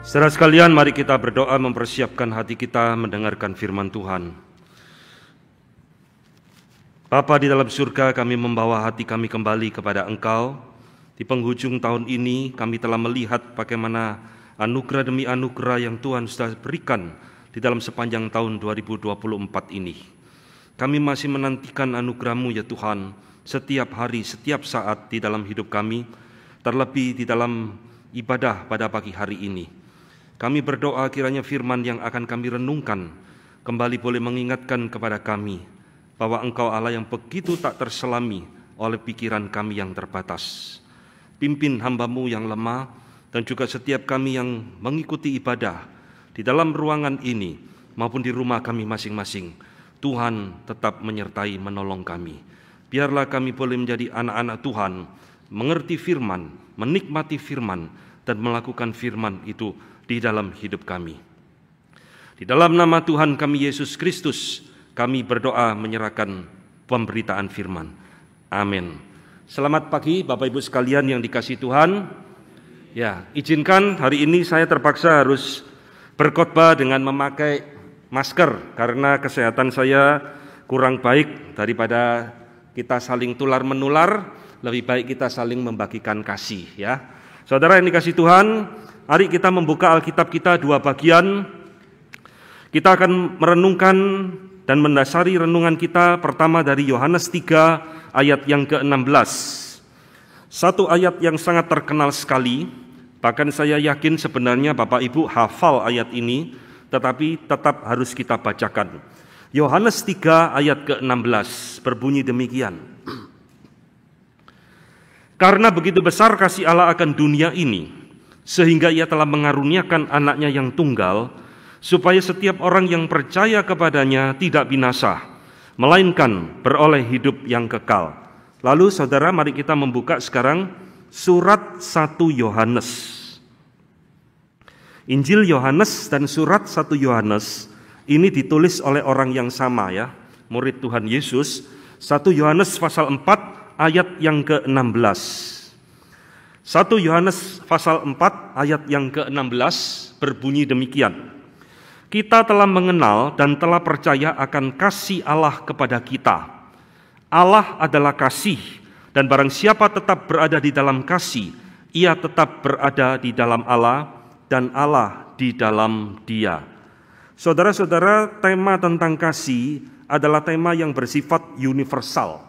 Saudara sekalian, mari kita berdoa mempersiapkan hati kita mendengarkan firman Tuhan. Bapa di dalam surga, kami membawa hati kami kembali kepada Engkau. Di penghujung tahun ini kami telah melihat bagaimana anugerah demi anugerah yang Tuhan sudah berikan di dalam sepanjang tahun 2024 ini. Kami masih menantikan anugerah-Mu ya Tuhan, setiap hari, setiap saat di dalam hidup kami, terlebih di dalam ibadah pada pagi hari ini. Kami berdoa kiranya firman yang akan kami renungkan kembali boleh mengingatkan kepada kami bahwa Engkau Allah yang begitu tak terselami oleh pikiran kami yang terbatas. Pimpin hamba-Mu yang lemah dan juga setiap kami yang mengikuti ibadah di dalam ruangan ini maupun di rumah kami masing-masing. Tuhan tetap menyertai menolong kami. Biarlah kami boleh menjadi anak-anak Tuhan, mengerti firman, menikmati firman, dan melakukan firman itu di dalam hidup kami. Di dalam nama Tuhan kami Yesus Kristus, kami berdoa menyerahkan pemberitaan firman. Amin. Selamat pagi Bapak Ibu sekalian yang dikasihi Tuhan. Ya, izinkan hari ini saya terpaksa harus berkhotbah dengan memakai masker karena kesehatan saya kurang baik. Daripada kita saling tular menular, lebih baik kita saling membagikan kasih ya. Saudara yang dikasihi Tuhan, mari kita membuka Alkitab kita dua bagian. Kita akan merenungkan dan mendasari renungan kita pertama dari Yohanes 3 ayat yang ke-16. Satu ayat yang sangat terkenal sekali, bahkan saya yakin sebenarnya Bapak Ibu hafal ayat ini, tetapi tetap harus kita bacakan. Yohanes 3 ayat ke-16 berbunyi demikian. Karena begitu besar kasih Allah akan dunia ini, sehingga Ia telah mengaruniakan anaknya yang tunggal, supaya setiap orang yang percaya kepadanya tidak binasa, melainkan beroleh hidup yang kekal. Lalu saudara, mari kita membuka sekarang surat 1 Yohanes. Injil Yohanes dan surat 1 Yohanes ini ditulis oleh orang yang sama ya, murid Tuhan Yesus. 1 Yohanes pasal 4 ayat yang ke-16. 1 Yohanes pasal 4 ayat yang ke-16 berbunyi demikian. Kita telah mengenal dan telah percaya akan kasih Allah kepada kita. Allah adalah kasih, dan barang siapa tetap berada di dalam kasih, ia tetap berada di dalam Allah, dan Allah di dalam dia. Saudara-saudara, tema tentang kasih adalah tema yang bersifat universal.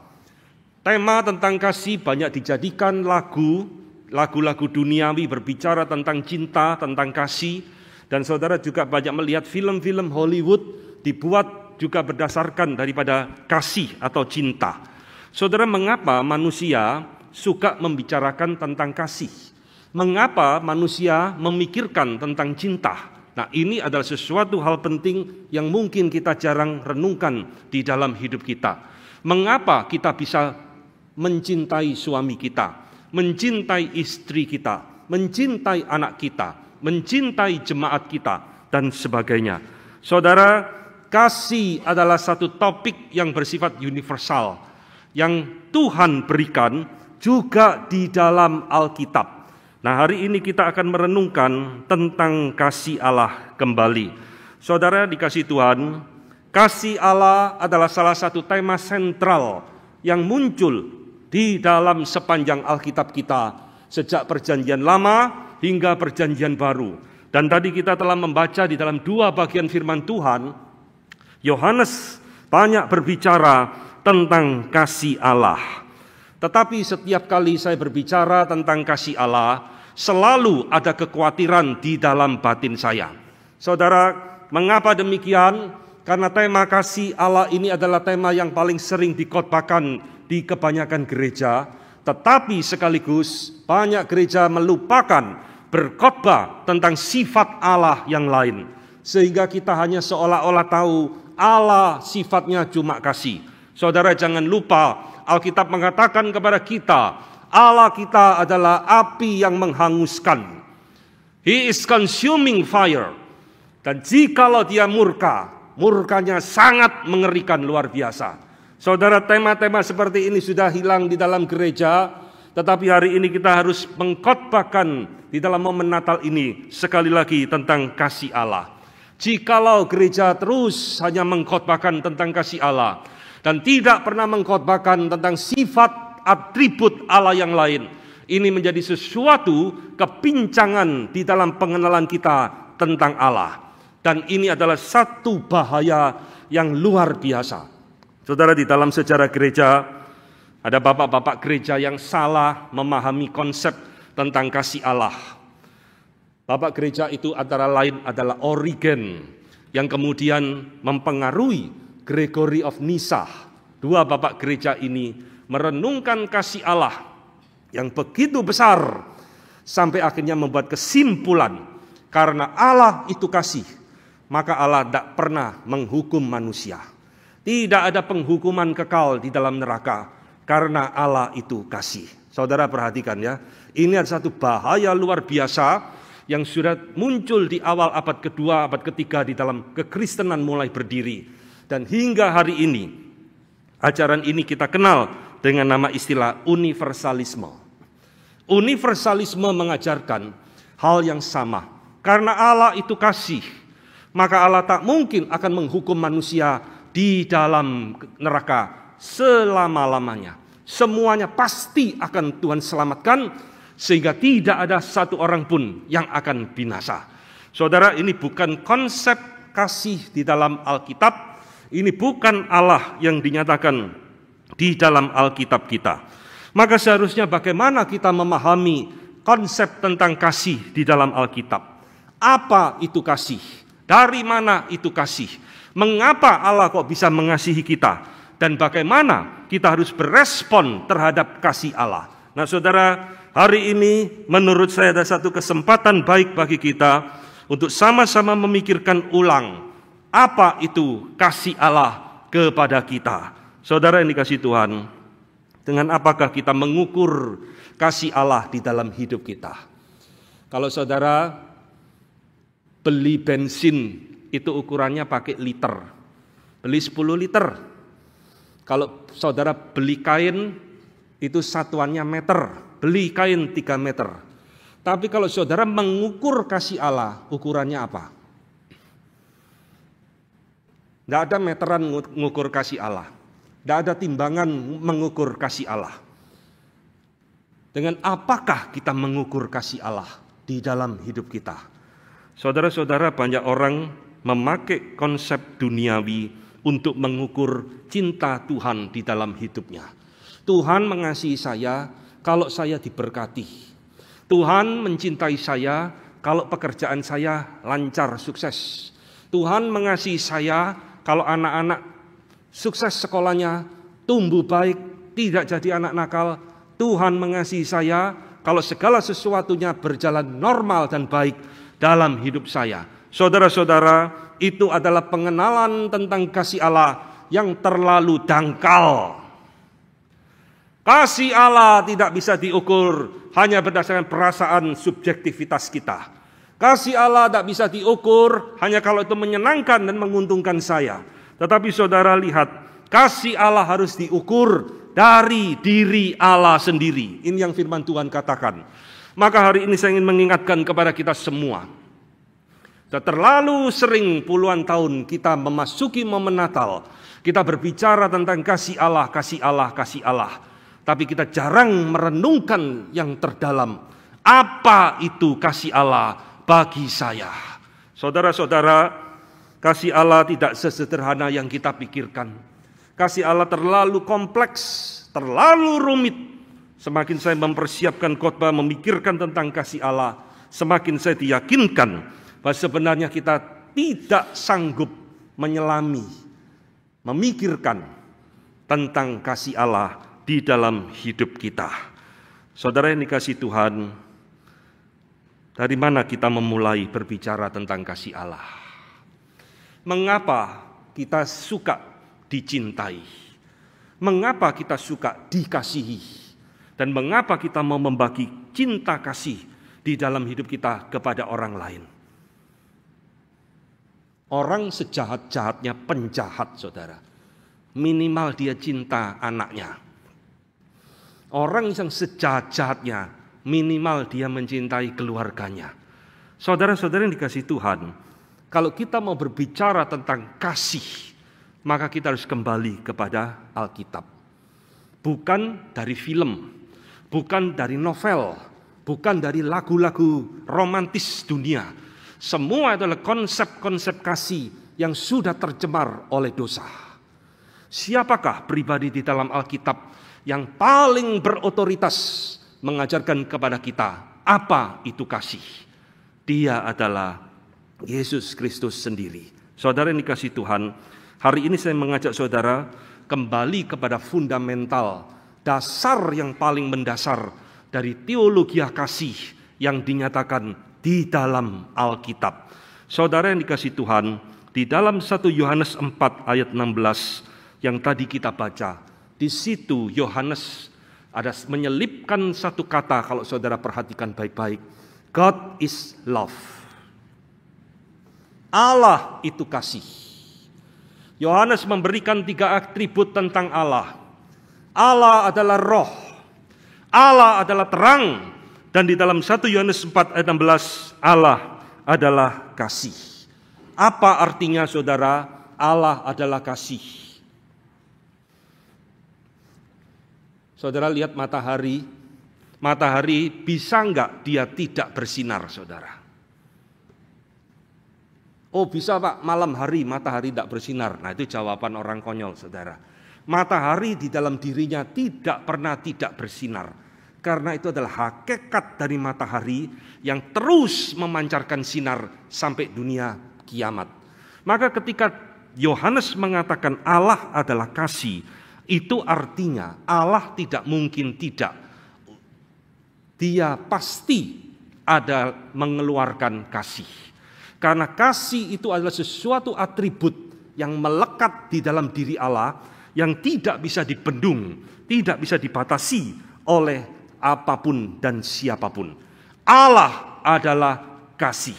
Tema tentang kasih banyak dijadikan lagu-lagu duniawi berbicara tentang cinta, tentang kasih. Dan saudara juga banyak melihat film-film Hollywood dibuat juga berdasarkan daripada kasih atau cinta. Saudara, mengapa manusia suka membicarakan tentang kasih? Mengapa manusia memikirkan tentang cinta? Nah, ini adalah sesuatu hal penting yang mungkin kita jarang renungkan di dalam hidup kita. Mengapa kita bisa mencintai suami kita, mencintai istri kita, mencintai anak kita, mencintai jemaat kita, dan sebagainya. Saudara, kasih adalah satu topik yang bersifat universal, yang Tuhan berikan juga di dalam Alkitab. Nah, hari ini kita akan merenungkan tentang kasih Allah kembali. Saudara dikasihi Tuhan, kasih Allah adalah salah satu tema sentral yang muncul di dalam sepanjang Alkitab kita, sejak Perjanjian Lama hingga Perjanjian Baru. Dan tadi kita telah membaca di dalam dua bagian firman Tuhan, Yohanes banyak berbicara tentang kasih Allah. Tetapi setiap kali saya berbicara tentang kasih Allah, selalu ada kekhawatiran di dalam batin saya. Saudara, mengapa demikian? Karena tema kasih Allah ini adalah tema yang paling sering dikhotbahkan di kebanyakan gereja, tetapi sekaligus banyak gereja melupakan berkhotbah tentang sifat Allah yang lain, sehingga kita hanya seolah-olah tahu Allah sifatnya cuma kasih. Saudara, jangan lupa Alkitab mengatakan kepada kita, Allah kita adalah api yang menghanguskan. He is consuming fire. Dan jikalau dia murka, murkanya sangat mengerikan, luar biasa. Saudara, tema-tema seperti ini sudah hilang di dalam gereja, Tetapi hari ini kita harus mengkhotbahkan di dalam momen Natal ini sekali lagi tentang kasih Allah. Jikalau gereja terus hanya mengkhotbahkan tentang kasih Allah dan tidak pernah mengkhotbahkan tentang sifat atribut Allah yang lain, ini menjadi sesuatu kepincangan di dalam pengenalan kita tentang Allah. Dan ini adalah satu bahaya yang luar biasa. Saudara, di dalam sejarah gereja ada bapak-bapak gereja yang salah memahami konsep tentang kasih Allah. Bapak gereja itu antara lain adalah Origen, yang kemudian mempengaruhi Gregory of Nyssa. Dua bapak gereja ini merenungkan kasih Allah yang begitu besar sampai akhirnya membuat kesimpulan, karena Allah itu kasih, maka Allah tidak pernah menghukum manusia. Tidak ada penghukuman kekal di dalam neraka, karena Allah itu kasih. Saudara perhatikan ya, ini ada satu bahaya luar biasa yang sudah muncul di awal abad kedua, abad ketiga di dalam kekristenan mulai berdiri. Dan hingga hari ini, ajaran ini kita kenal dengan nama istilah universalisme. Universalisme mengajarkan hal yang sama. Karena Allah itu kasih, maka Allah tak mungkin akan menghukum manusia di dalam neraka selama-lamanya. Semuanya pasti akan Tuhan selamatkan, sehingga tidak ada satu orang pun yang akan binasa. Saudara, ini bukan konsep kasih di dalam Alkitab. Ini bukan Allah yang dinyatakan di dalam Alkitab kita. Maka seharusnya bagaimana kita memahami konsep tentang kasih di dalam Alkitab? Apa itu kasih? Dari mana itu kasih? Mengapa Allah kok bisa mengasihi kita? Dan bagaimana kita harus berespon terhadap kasih Allah? Nah saudara, hari ini menurut saya ada satu kesempatan baik bagi kita untuk sama-sama memikirkan ulang apa itu kasih Allah kepada kita. Saudara yang dikasihi Tuhan, dengan apakah kita mengukur kasih Allah di dalam hidup kita? Kalau saudara beli bensin, itu ukurannya pakai liter. Beli 10 liter. Kalau saudara beli kain, itu satuannya meter. Beli kain 3 meter. Tapi kalau saudara mengukur kasih Allah, ukurannya apa? Tidak ada meteran mengukur kasih Allah. Tidak ada timbangan mengukur kasih Allah. Dengan apakah kita mengukur kasih Allah di dalam hidup kita? Saudara-saudara, banyak orang memakai konsep duniawi untuk mengukur cinta Tuhan di dalam hidupnya. Tuhan mengasihi saya kalau saya diberkati. Tuhan mencintai saya kalau pekerjaan saya lancar, sukses. Tuhan mengasihi saya kalau anak-anak sukses sekolahnya, tumbuh baik, tidak jadi anak nakal. Tuhan mengasihi saya kalau segala sesuatunya berjalan normal dan baik dalam hidup saya. Saudara-saudara, itu adalah pengenalan tentang kasih Allah yang terlalu dangkal. Kasih Allah tidak bisa diukur hanya berdasarkan perasaan subjektivitas kita. Kasih Allah tidak bisa diukur hanya kalau itu menyenangkan dan menguntungkan saya. Tetapi saudara lihat, kasih Allah harus diukur dari diri Allah sendiri. Ini yang firman Tuhan katakan. Maka hari ini saya ingin mengingatkan kepada kita semua. Sudah terlalu sering puluhan tahun kita memasuki momen Natal, kita berbicara tentang kasih Allah, kasih Allah, kasih Allah. Tapi kita jarang merenungkan yang terdalam. Apa itu kasih Allah bagi saya? Saudara-saudara, kasih Allah tidak sesederhana yang kita pikirkan. Kasih Allah terlalu kompleks, terlalu rumit. Semakin saya mempersiapkan khotbah memikirkan tentang kasih Allah, semakin saya diyakinkan bahwa sebenarnya kita tidak sanggup menyelami, memikirkan tentang kasih Allah di dalam hidup kita. Saudara yang dikasihi Tuhan, dari mana kita memulai berbicara tentang kasih Allah? Mengapa kita suka dicintai? Mengapa kita suka dikasihi? Dan mengapa kita mau membagi cinta kasih di dalam hidup kita kepada orang lain? Orang sejahat-jahatnya penjahat, saudara, minimal dia cinta anaknya. Orang yang sejahat-jahatnya, minimal dia mencintai keluarganya. Saudara-saudara yang dikasihi Tuhan, kalau kita mau berbicara tentang kasih, maka kita harus kembali kepada Alkitab. Bukan dari film, bukan dari novel, bukan dari lagu-lagu romantis dunia. Semua adalah konsep-konsep kasih yang sudah tercemar oleh dosa. Siapakah pribadi di dalam Alkitab yang paling berotoritas mengajarkan kepada kita apa itu kasih? Dia adalah Yesus Kristus sendiri. Saudara yang dikasihi Tuhan, hari ini saya mengajak saudara kembali kepada fundamental, dasar yang paling mendasar dari teologi kasih yang dinyatakan di dalam Alkitab. Saudara yang dikasihi Tuhan, di dalam 1 Yohanes 4 ayat 16 yang tadi kita baca, di situ Yohanes ada menyelipkan satu kata, kalau saudara perhatikan baik-baik. God is love. Allah itu kasih. Yohanes memberikan 3 atribut tentang Allah. Allah adalah roh. Allah adalah terang. Dan di dalam 1 Yohanes 4 ayat 16, Allah adalah kasih. Apa artinya saudara? Allah adalah kasih. Saudara lihat matahari. Matahari bisa enggak dia tidak bersinar, saudara? Oh bisa Pak, malam hari matahari tidak bersinar. Nah itu jawaban orang konyol, saudara. Matahari di dalam dirinya tidak pernah tidak bersinar. Karena itu adalah hakikat dari matahari yang terus memancarkan sinar sampai dunia kiamat. Maka ketika Yohanes mengatakan Allah adalah kasih, itu artinya Allah tidak mungkin tidak. Dia pasti ada mengeluarkan kasih. Karena kasih itu adalah sesuatu atribut yang melekat di dalam diri Allah, yang tidak bisa dibendung, tidak bisa dibatasi oleh apapun dan siapapun. Allah adalah kasih.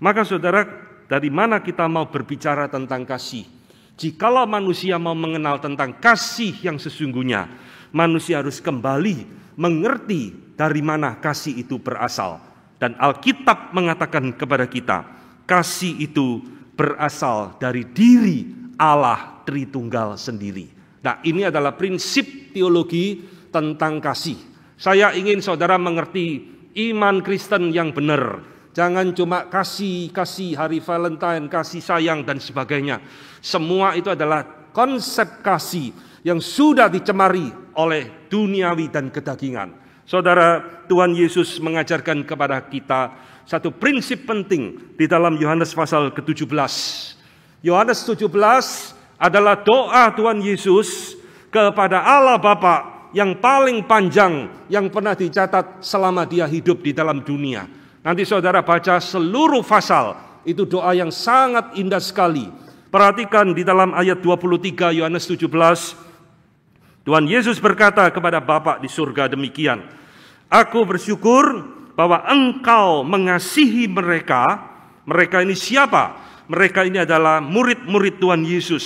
Maka saudara, dari mana kita mau berbicara tentang kasih? Jikalau manusia mau mengenal tentang kasih yang sesungguhnya, manusia harus kembali mengerti dari mana kasih itu berasal. Dan Alkitab mengatakan kepada kita, kasih itu berasal dari diri Allah Tritunggal sendiri. Nah, ini adalah prinsip teologi tentang kasih. Saya ingin saudara mengerti iman Kristen yang benar. Jangan cuma kasih hari Valentine, kasih sayang dan sebagainya. Semua itu adalah konsep kasih yang sudah dicemari oleh duniawi dan kedagingan. Saudara, Tuhan Yesus mengajarkan kepada kita satu prinsip penting di dalam Yohanes pasal ke-17. Yohanes 17 adalah doa Tuhan Yesus kepada Allah Bapa yang paling panjang yang pernah dicatat selama dia hidup di dalam dunia. Nanti saudara baca seluruh pasal, itu doa yang sangat indah sekali. Perhatikan di dalam ayat 23 Yohanes 17, Tuhan Yesus berkata kepada Bapa di surga demikian, Aku bersyukur bahwa Engkau mengasihi mereka. Mereka ini siapa? Mereka ini adalah murid-murid Tuhan Yesus.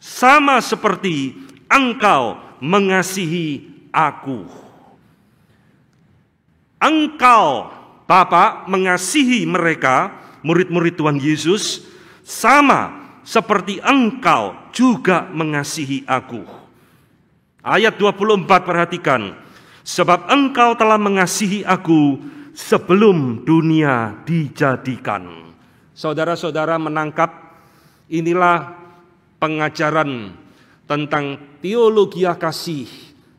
Sama seperti Engkau mengasihi aku. Engkau, Bapa, mengasihi mereka, murid-murid Tuhan Yesus, sama seperti Engkau juga mengasihi aku. Ayat 24 perhatikan. Sebab Engkau telah mengasihi aku sebelum dunia dijadikan. Saudara-saudara menangkap, inilah pengajaran tentang teologi kasih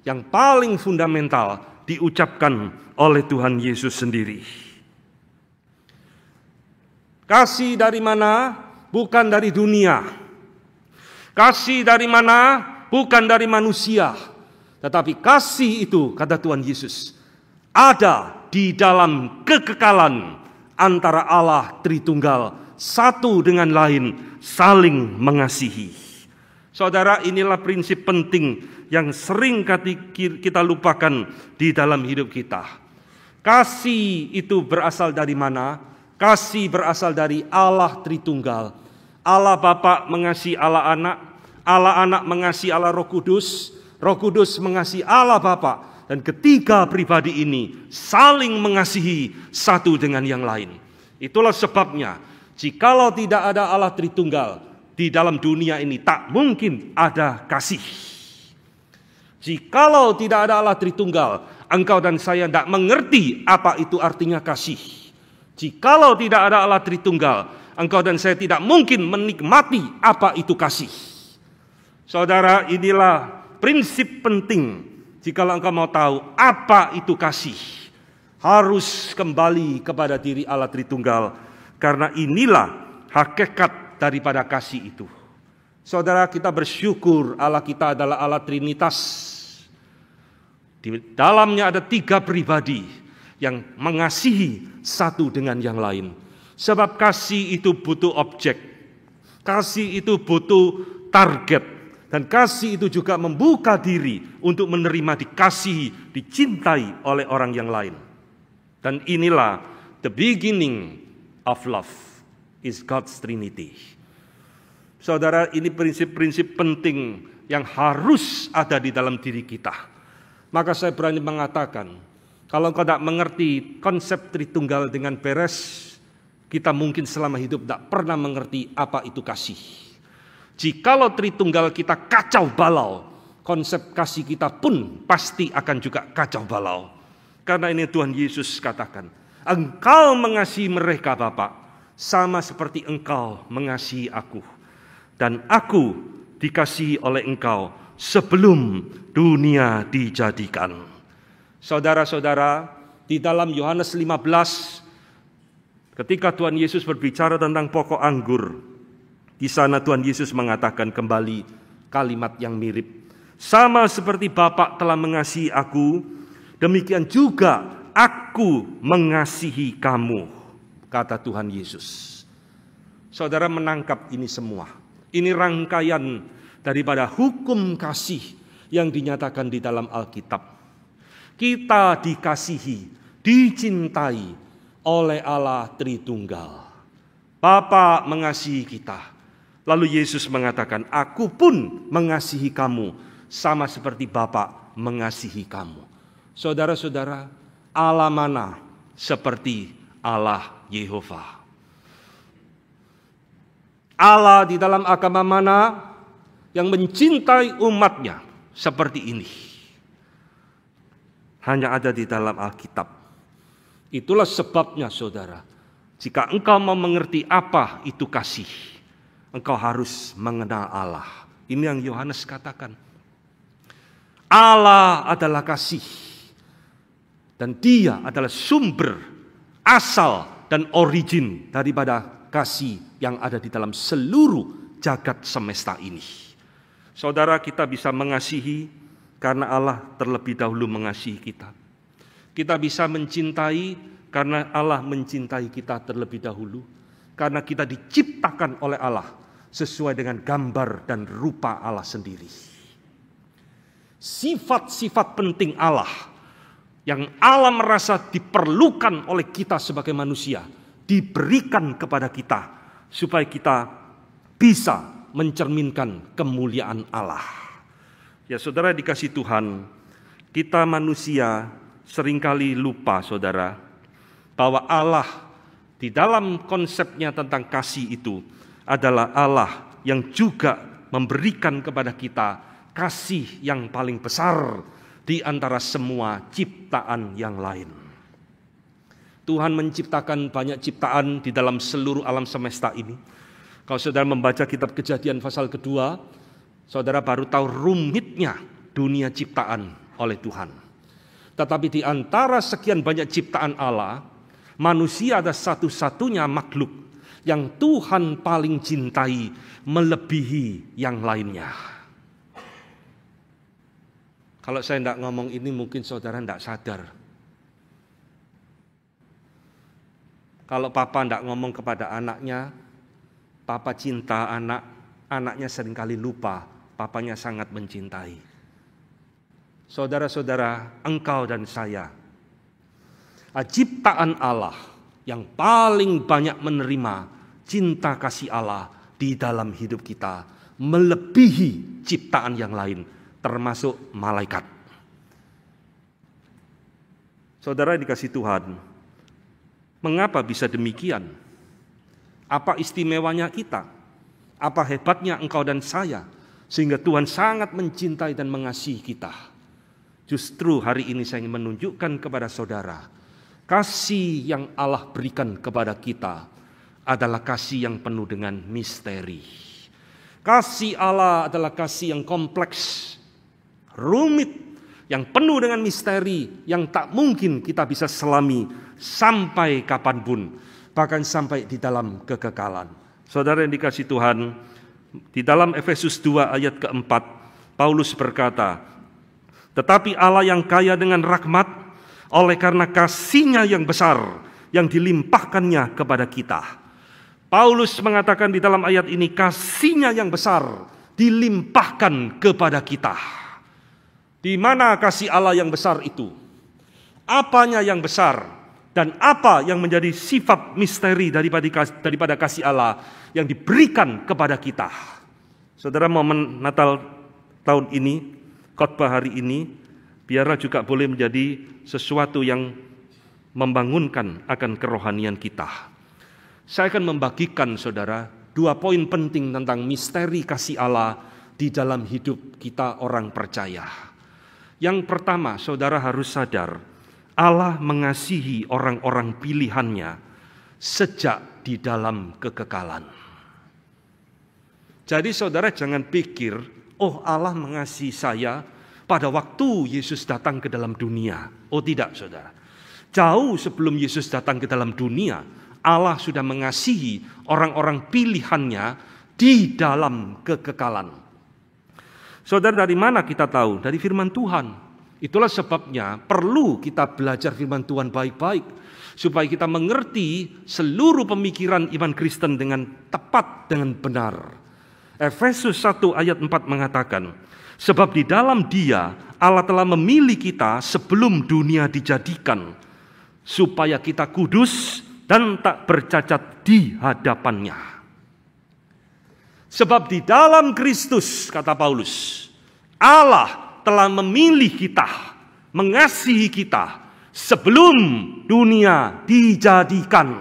yang paling fundamental diucapkan oleh Tuhan Yesus sendiri. Kasih dari mana? Bukan dari dunia. Kasih dari mana? Bukan dari manusia. Tetapi kasih itu, kata Tuhan Yesus, ada di dalam kekekalan antara Allah Tritunggal, satu dengan lain, saling mengasihi. Saudara, inilah prinsip penting yang sering kita lupakan di dalam hidup kita. Kasih itu berasal dari mana? Kasih berasal dari Allah Tritunggal. Allah Bapa mengasihi Allah Anak mengasihi Allah Roh Kudus, Roh Kudus mengasihi Allah Bapa, dan ketiga pribadi ini saling mengasihi satu dengan yang lain. Itulah sebabnya, jikalau tidak ada Allah Tritunggal, di dalam dunia ini tak mungkin ada kasih. Jikalau tidak ada Allah Tritunggal, engkau dan saya tidak mengerti apa itu artinya kasih. Jikalau tidak ada Allah Tritunggal, engkau dan saya tidak mungkin menikmati apa itu kasih. Saudara, inilah prinsip penting. Jikalau engkau mau tahu apa itu kasih, harus kembali kepada diri Allah Tritunggal, karena inilah hakikat daripada kasih itu. Saudara, kita bersyukur Allah kita adalah Allah Trinitas. Di dalamnya ada 3 pribadi yang mengasihi satu dengan yang lain. Sebab kasih itu butuh objek, kasih itu butuh target, dan kasih itu juga membuka diri untuk menerima dikasihi, dicintai oleh orang yang lain. Dan inilah the beginning of love is God's Trinity. Saudara, ini prinsip-prinsip penting yang harus ada di dalam diri kita. Maka saya berani mengatakan, kalau engkau tidak mengerti konsep Tritunggal dengan beres, kita mungkin selama hidup tidak pernah mengerti apa itu kasih. Jikalau Tritunggal kita kacau balau, konsep kasih kita pun pasti akan juga kacau balau. Karena ini Tuhan Yesus katakan, engkau mengasihi mereka Bapa, sama seperti engkau mengasihi aku. Dan aku dikasihi oleh engkau sebelum dunia dijadikan. Saudara-saudara, di dalam Yohanes 15, ketika Tuhan Yesus berbicara tentang pokok anggur, di sana Tuhan Yesus mengatakan kembali kalimat yang mirip. Sama seperti Bapa telah mengasihi aku, demikian juga aku mengasihi kamu, kata Tuhan Yesus. Saudara menangkap ini semua. Ini rangkaian daripada hukum kasih yang dinyatakan di dalam Alkitab. Kita dikasihi, dicintai oleh Allah Tritunggal. Bapa mengasihi kita. Lalu Yesus mengatakan, aku pun mengasihi kamu, sama seperti Bapa mengasihi kamu. Saudara-saudara, Allah mana seperti Allah Yehova? Allah di dalam agama mana yang mencintai umatnya seperti ini? Hanya ada di dalam Alkitab. Itulah sebabnya saudara, jika engkau mau mengerti apa itu kasih, engkau harus mengenal Allah. Ini yang Yohanes katakan. Allah adalah kasih. Dan dia adalah sumber, asal, dan origin daripada kasih yang ada di dalam seluruh jagat semesta ini. Saudara, kita bisa mengasihi karena Allah terlebih dahulu mengasihi kita. Kita bisa mencintai karena Allah mencintai kita terlebih dahulu. Karena kita diciptakan oleh Allah sesuai dengan gambar dan rupa Allah sendiri. Sifat-sifat penting Allah yang Allah merasa diperlukan oleh kita sebagai manusia diberikan kepada kita supaya kita bisa mencerminkan kemuliaan Allah. Ya saudara dikasih Tuhan, kita manusia seringkali lupa saudara bahwa Allah di dalam konsepnya tentang kasih itu adalah Allah yang juga memberikan kepada kita kasih yang paling besar di antara semua ciptaan yang lain. Tuhan menciptakan banyak ciptaan di dalam seluruh alam semesta ini. Kalau saudara membaca kitab Kejadian pasal kedua, saudara baru tahu rumitnya dunia ciptaan oleh Tuhan. Tetapi di antara sekian banyak ciptaan Allah, manusia ada satu-satunya makhluk yang Tuhan paling cintai melebihi yang lainnya. Kalau saya tidak ngomong ini mungkin saudara tidak sadar. Kalau papa tidak ngomong kepada anaknya, papa cinta anak, anaknya seringkali lupa, papanya sangat mencintai. Saudara-saudara, engkau dan saya, ciptaan Allah yang paling banyak menerima cinta kasih Allah di dalam hidup kita, melebihi ciptaan yang lain. termasuk malaikat. Saudara dikasih Tuhan, mengapa bisa demikian? Apa istimewanya kita? Apa hebatnya engkau dan saya, sehingga Tuhan sangat mencintai dan mengasihi kita? Justru hari ini saya ingin menunjukkan kepada saudara, kasih yang Allah berikan kepada kita adalah kasih yang penuh dengan misteri. Kasih Allah adalah kasih yang kompleks, rumit, yang penuh dengan misteri, yang tak mungkin kita bisa selami sampai kapanpun, bahkan sampai di dalam kekekalan. Saudara yang dikasih Tuhan, di dalam Efesus 2 ayat keempat, Paulus berkata, tetapi Allah yang kaya dengan rahmat, oleh karena kasih-Nya yang besar, yang dilimpahkannya kepada kita. Paulus mengatakan di dalam ayat ini, kasih-Nya yang besar dilimpahkan kepada kita. Di mana kasih Allah yang besar itu? Apanya yang besar? Dan apa yang menjadi sifat misteri daripada kasih Allah yang diberikan kepada kita? Saudara, momen Natal tahun ini, khotbah hari ini, biarlah juga boleh menjadi sesuatu yang membangunkan akan kerohanian kita. Saya akan membagikan saudara 2 poin penting tentang misteri kasih Allah di dalam hidup kita orang percaya. Yang pertama, saudara harus sadar, Allah mengasihi orang-orang pilihannya sejak di dalam kekekalan. Jadi saudara jangan pikir, oh Allah mengasihi saya pada waktu Yesus datang ke dalam dunia. Oh tidak saudara. Jauh sebelum Yesus datang ke dalam dunia, Allah sudah mengasihi orang-orang pilihannya di dalam kekekalan. Saudara, dari mana kita tahu? Dari firman Tuhan. Itulah sebabnya perlu kita belajar firman Tuhan baik-baik, supaya kita mengerti seluruh pemikiran iman Kristen dengan tepat, dengan benar. Efesus 1 ayat 4 mengatakan, sebab di dalam Dia Allah telah memilih kita sebelum dunia dijadikan, supaya kita kudus dan tak bercacat di hadapannya. Sebab di dalam Kristus, kata Paulus, Allah telah memilih kita, mengasihi kita sebelum dunia dijadikan.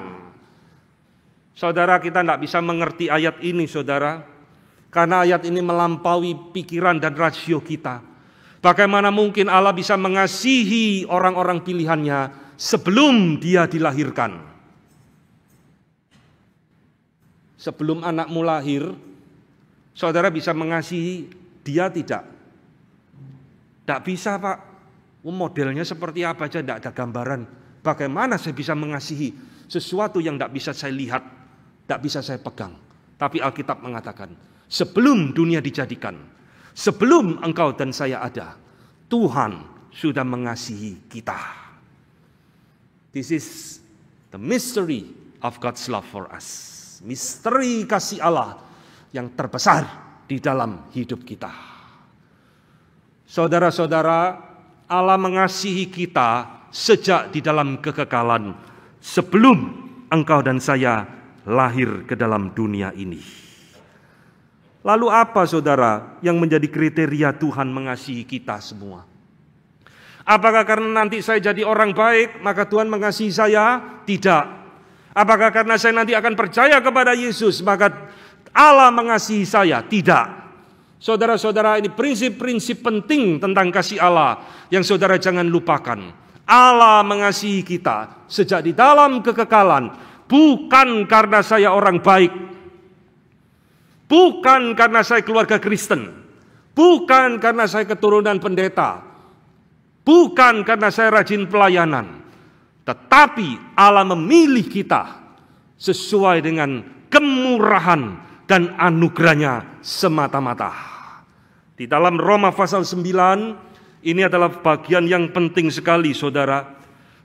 Saudara, kita tidak bisa mengerti ayat ini, saudara, karena ayat ini melampaui pikiran dan rasio kita. Bagaimana mungkin Allah bisa mengasihi orang-orang pilihannya sebelum dia dilahirkan? Sebelum anakmu lahir, saudara bisa mengasihi dia tidak? Tidak bisa, Pak. Modelnya seperti apa aja, tidak ada gambaran. Bagaimana saya bisa mengasihi sesuatu yang tidak bisa saya lihat, tidak bisa saya pegang? Tapi Alkitab mengatakan, sebelum dunia dijadikan, sebelum engkau dan saya ada, Tuhan sudah mengasihi kita. This is the mystery of God's love for us. Misteri kasih Allah yang terbesar di dalam hidup kita. Saudara-saudara, Allah mengasihi kita sejak di dalam kekekalan, sebelum engkau dan saya lahir ke dalam dunia ini. Lalu apa saudara yang menjadi kriteria Tuhan mengasihi kita semua? Apakah karena nanti saya jadi orang baik maka Tuhan mengasihi saya? Tidak. Apakah karena saya nanti akan percaya kepada Yesus maka Allah mengasihi saya? Tidak. Saudara-saudara, ini prinsip-prinsip penting tentang kasih Allah yang saudara jangan lupakan. Allah mengasihi kita sejak di dalam kekekalan, bukan karena saya orang baik, bukan karena saya keluarga Kristen, bukan karena saya keturunan pendeta, bukan karena saya rajin pelayanan, tetapi Allah memilih kita sesuai dengan kemurahan dan anugerahnya semata-mata. Di dalam Roma pasal 9, ini adalah bagian yang penting sekali saudara.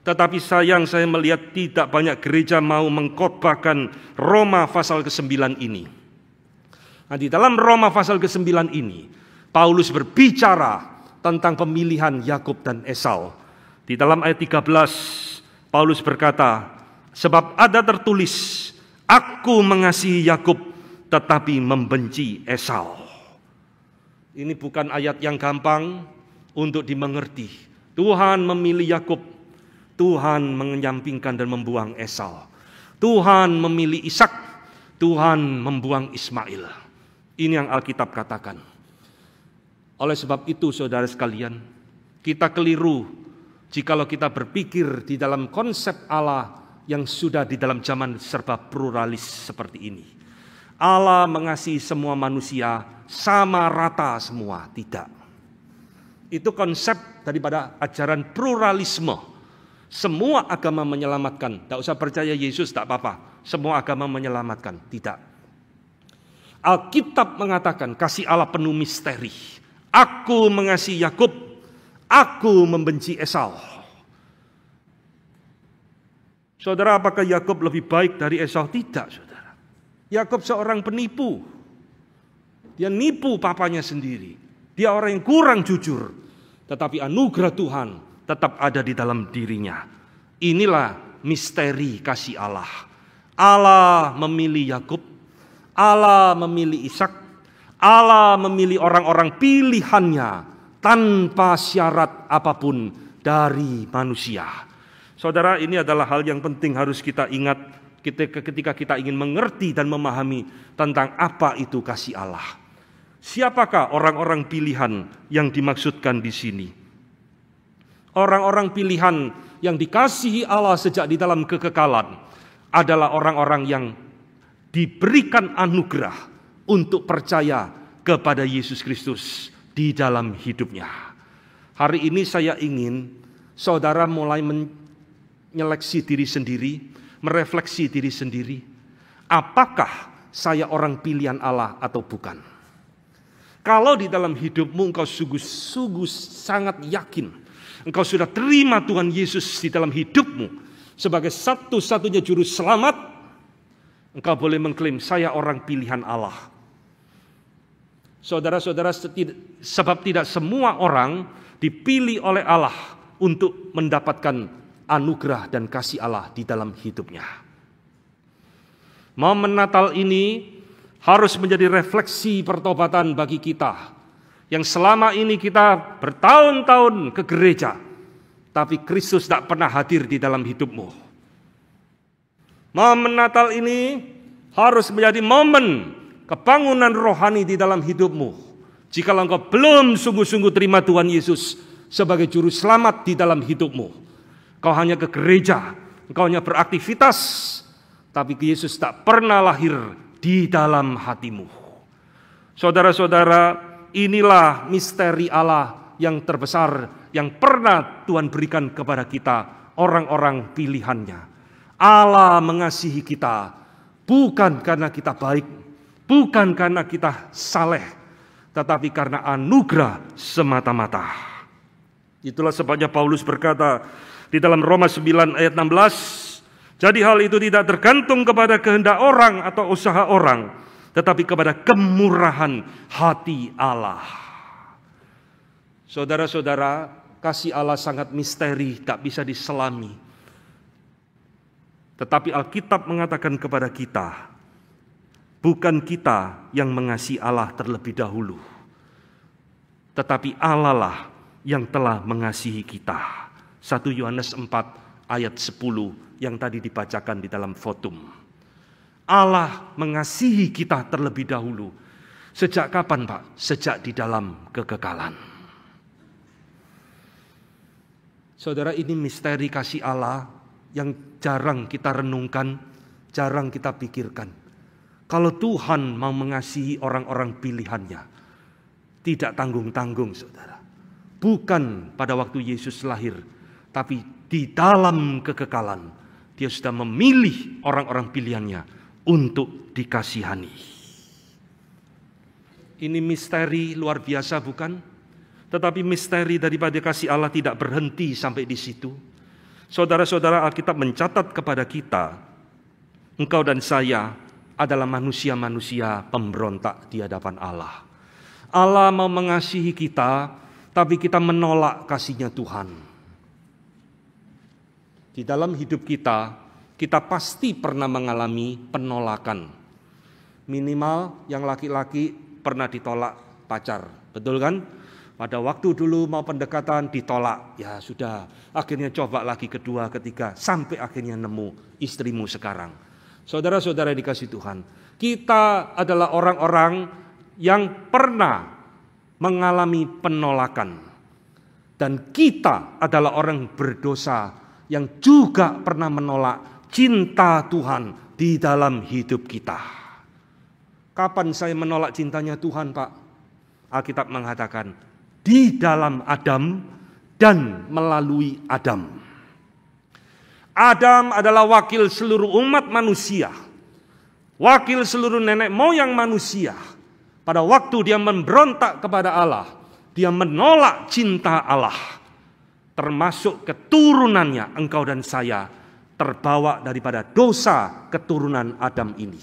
Tetapi sayang saya melihat tidak banyak gereja mau mengkhotbahkan Roma pasal ke-9 ini. Nah, di dalam Roma pasal ke-9 ini, Paulus berbicara tentang pemilihan Yakub dan Esau. Di dalam ayat 13, Paulus berkata, sebab ada tertulis, aku mengasihi Yakub tetapi membenci Esau. Ini bukan ayat yang gampang untuk dimengerti. Tuhan memilih Yakub, Tuhan menyampingkan dan membuang Esau. Tuhan memilih Ishak, Tuhan membuang Ismail. Ini yang Alkitab katakan. Oleh sebab itu saudara sekalian, kita keliru jikalau kita berpikir di dalam konsep Allah yang sudah di dalam zaman serba pluralis seperti ini. Allah mengasihi semua manusia sama rata semua, tidak. Itu konsep daripada ajaran pluralisme. Semua agama menyelamatkan. Tidak usah percaya Yesus, tak apa-apa. Semua agama menyelamatkan, tidak. Alkitab mengatakan kasih Allah penuh misteri. Aku mengasihi Yakub, aku membenci Esau. Saudara, apakah Yakub lebih baik dari Esau? Tidak, saudara. Yakub seorang penipu. Dia nipu papanya sendiri. Dia orang yang kurang jujur. Tetapi anugerah Tuhan tetap ada di dalam dirinya. Inilah misteri kasih Allah. Allah memilih Yakub, Allah memilih Ishak, Allah memilih orang-orang pilihannya tanpa syarat apapun dari manusia. Saudara, ini adalah hal yang penting harus kita ingat ketika kita ingin mengerti dan memahami tentang apa itu kasih Allah. Siapakah orang-orang pilihan yang dimaksudkan di sini? Orang-orang pilihan yang dikasihi Allah sejak di dalam kekekalan adalah orang-orang yang diberikan anugerah untuk percaya kepada Yesus Kristus di dalam hidupnya. Hari ini saya ingin saudara mulai menyeleksi diri sendiri, merefleksi diri sendiri. Apakah saya orang pilihan Allah atau bukan? Kalau di dalam hidupmu engkau sungguh-sungguh sangat yakin, engkau sudah terima Tuhan Yesus di dalam hidupmu sebagai satu-satunya juru selamat, engkau boleh mengklaim saya orang pilihan Allah. Saudara-saudara, sebab tidak semua orang dipilih oleh Allah untuk mendapatkan anugerah dan kasih Allah di dalam hidupnya. Momen Natal ini harus menjadi refleksi pertobatan bagi kita yang selama ini kita bertahun-tahun ke gereja, tapi Kristus tak pernah hadir di dalam hidupmu. Momen Natal ini harus menjadi momen kebangunan rohani di dalam hidupmu. Jika engkau belum sungguh-sungguh terima Tuhan Yesus sebagai juru selamat di dalam hidupmu, kau hanya ke gereja, engkau hanya beraktivitas, tapi Yesus tak pernah lahir di dalam hatimu. Saudara-saudara, inilah misteri Allah yang terbesar yang pernah Tuhan berikan kepada kita, orang-orang pilihannya. Allah mengasihi kita bukan karena kita baik, bukan karena kita saleh, tetapi karena anugerah semata-mata. Itulah sebabnya Paulus berkata di dalam Roma 9 ayat 16, jadi hal itu tidak tergantung kepada kehendak orang atau usaha orang, tetapi kepada kemurahan hati Allah. Saudara-saudara, kasih Allah sangat misteri, tak bisa diselami. Tetapi Alkitab mengatakan kepada kita, bukan kita yang mengasihi Allah terlebih dahulu, tetapi Allah lah yang telah mengasihi kita. 1 Yohanes 4 ayat 10 yang tadi dibacakan di dalam fotum. Allah mengasihi kita terlebih dahulu. Sejak kapan, Pak? Sejak di dalam kekekalan. Saudara, ini misteri kasih Allah yang jarang kita renungkan, jarang kita pikirkan. Kalau Tuhan mau mengasihi orang-orang pilihannya, tidak tanggung-tanggung, saudara. Bukan pada waktu Yesus lahir, tapi di dalam kekekalan, Dia sudah memilih orang-orang pilihannya untuk dikasihani. Ini misteri luar biasa, bukan? Tetapi misteri daripada kasih Allah tidak berhenti sampai di situ. Saudara-saudara, Alkitab mencatat kepada kita, engkau dan saya adalah manusia-manusia pemberontak di hadapan Allah. Allah mau mengasihi kita, tapi kita menolak kasihnya Tuhan. Di dalam hidup kita pasti pernah mengalami penolakan. Minimal yang laki-laki pernah ditolak pacar. Betul kan? Pada waktu dulu mau pendekatan ditolak, ya sudah. Akhirnya coba lagi kedua, ketiga, sampai akhirnya nemu istrimu sekarang. Saudara-saudara dikasih Tuhan, kita adalah orang-orang yang pernah mengalami penolakan. Dan kita adalah orang berdosa yang juga pernah menolak cinta Tuhan di dalam hidup kita. Kapan saya menolak cintanya Tuhan, Pak? Alkitab mengatakan, di dalam Adam dan melalui Adam. Adam adalah wakil seluruh umat manusia. Wakil seluruh nenek moyang manusia. Pada waktu dia memberontak kepada Allah, dia menolak cinta Allah. Termasuk keturunannya, engkau dan saya terbawa daripada dosa keturunan Adam ini.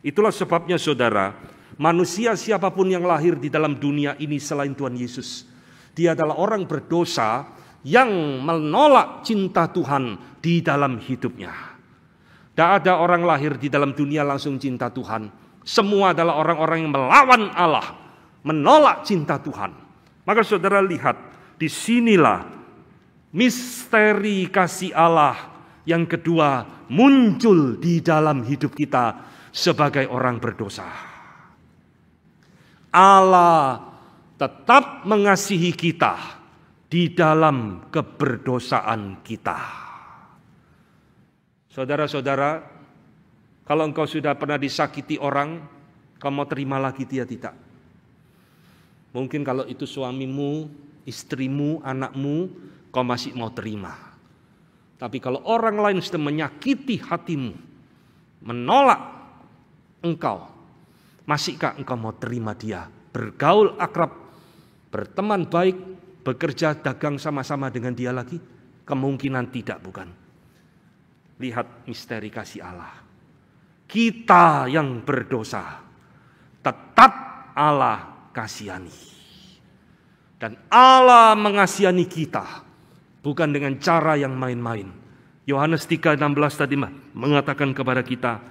Itulah sebabnya saudara, manusia siapapun yang lahir di dalam dunia ini selain Tuhan Yesus, dia adalah orang berdosa yang menolak cinta Tuhan di dalam hidupnya. Tidak ada orang lahir di dalam dunia langsung cinta Tuhan. Semua adalah orang-orang yang melawan Allah, menolak cinta Tuhan. Maka saudara lihat, disinilah misteri kasih Allah yang kedua muncul di dalam hidup kita sebagai orang berdosa. Allah tetap mengasihi kita di dalam keberdosaan kita. Saudara-saudara, kalau engkau sudah pernah disakiti orang, kau mau terima lagi dia tidak? Mungkin kalau itu suamimu, istrimu, anakmu, kau masih mau terima. Tapi kalau orang lain sudah menyakiti hatimu, menolak engkau, masihkah engkau mau terima dia? Bergaul akrab, berteman baik, bekerja dagang sama-sama dengan dia lagi? Kemungkinan tidak, bukan? Lihat misteri kasih Allah. Kita yang berdosa, tetap Allah kasihani. Dan Allah mengasihani kita, bukan dengan cara yang main-main. Yohanes 3:16 tadi mengatakan kepada kita,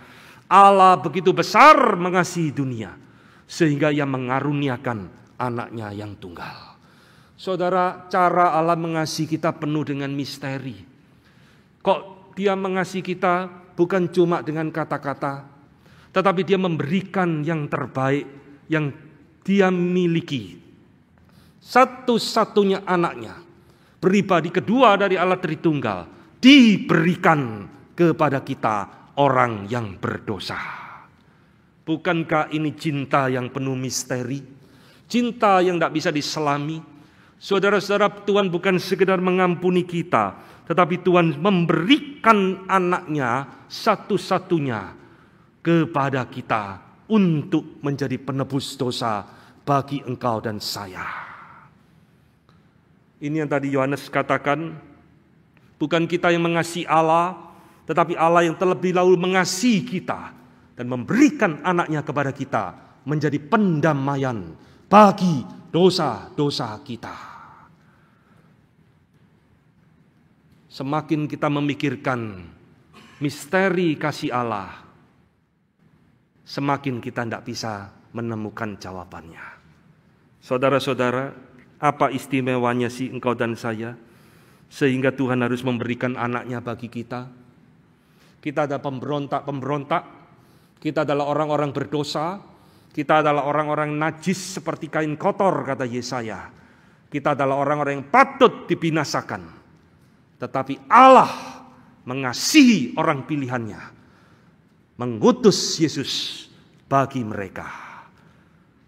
Allah begitu besar mengasihi dunia, sehingga Ia mengaruniakan anaknya yang tunggal. Saudara, cara Allah mengasihi kita penuh dengan misteri. Kok Dia mengasihi kita bukan cuma dengan kata-kata, tetapi Dia memberikan yang terbaik yang Dia miliki. Satu-satunya anaknya, pribadi kedua dari Allah Tritunggal, diberikan kepada kita orang yang berdosa. Bukankah ini cinta yang penuh misteri? Cinta yang tidak bisa diselami. Saudara-saudara, Tuhan bukan sekedar mengampuni kita, tetapi Tuhan memberikan anaknya satu-satunya kepada kita untuk menjadi penebus dosa bagi engkau dan saya. Ini yang tadi Yohanes katakan, bukan kita yang mengasihi Allah, tetapi Allah yang terlebih dahulu mengasihi kita dan memberikan anaknya kepada kita menjadi pendamaian bagi dosa-dosa kita. Semakin kita memikirkan misteri kasih Allah, semakin kita tidak bisa menemukan jawabannya. Saudara-saudara, apa istimewanya sih engkau dan saya, sehingga Tuhan harus memberikan anaknya bagi kita? Kita adalah pemberontak, kita adalah orang-orang berdosa, kita adalah orang-orang najis seperti kain kotor, kata Yesaya. Kita adalah orang-orang yang patut dibinasakan. Tetapi Allah mengasihi orang pilihannya, mengutus Yesus bagi mereka.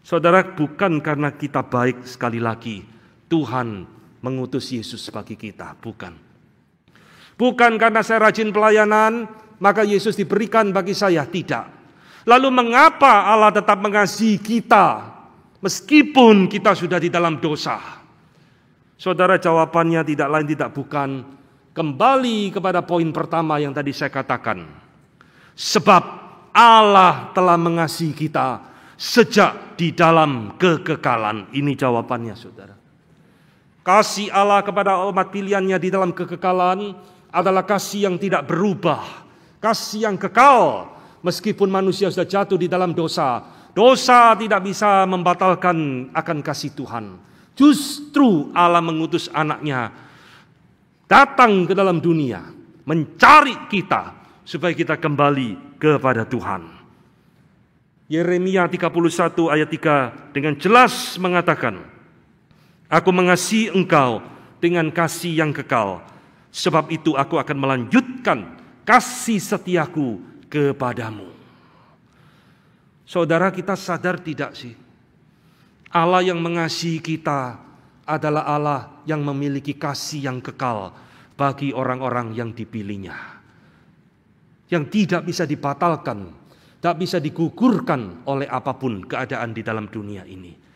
Saudara, bukan karena kita baik, sekali lagi Tuhan mengutus Yesus bagi kita, bukan. Bukan karena saya rajin pelayanan, maka Yesus diberikan bagi saya, tidak. Lalu mengapa Allah tetap mengasihi kita meskipun kita sudah di dalam dosa? Saudara, jawabannya tidak lain tidak bukan kembali kepada poin pertama yang tadi saya katakan. Sebab Allah telah mengasihi kita sejak di dalam kekekalan. Ini jawabannya, saudara. Kasih Allah kepada umat pilihannya di dalam kekekalan adalah kasih yang tidak berubah. Kasih yang kekal. Meskipun manusia sudah jatuh di dalam dosa, Dosa tidak bisa membatalkan akan kasih Tuhan. Justru Allah mengutus anaknya datang ke dalam dunia, mencari kita supaya kita kembali kepada Tuhan. Yeremia 31 ayat 3 dengan jelas mengatakan, Aku mengasihi engkau dengan kasih yang kekal, sebab itu aku akan melanjutkan kasih setiaku kepadamu. Saudara, kita sadar tidak sih? Allah yang mengasihi kita adalah Allah yang memiliki kasih yang kekal bagi orang-orang yang dipilihnya. Yang tidak bisa dibatalkan, tak bisa digugurkan oleh apapun keadaan di dalam dunia ini.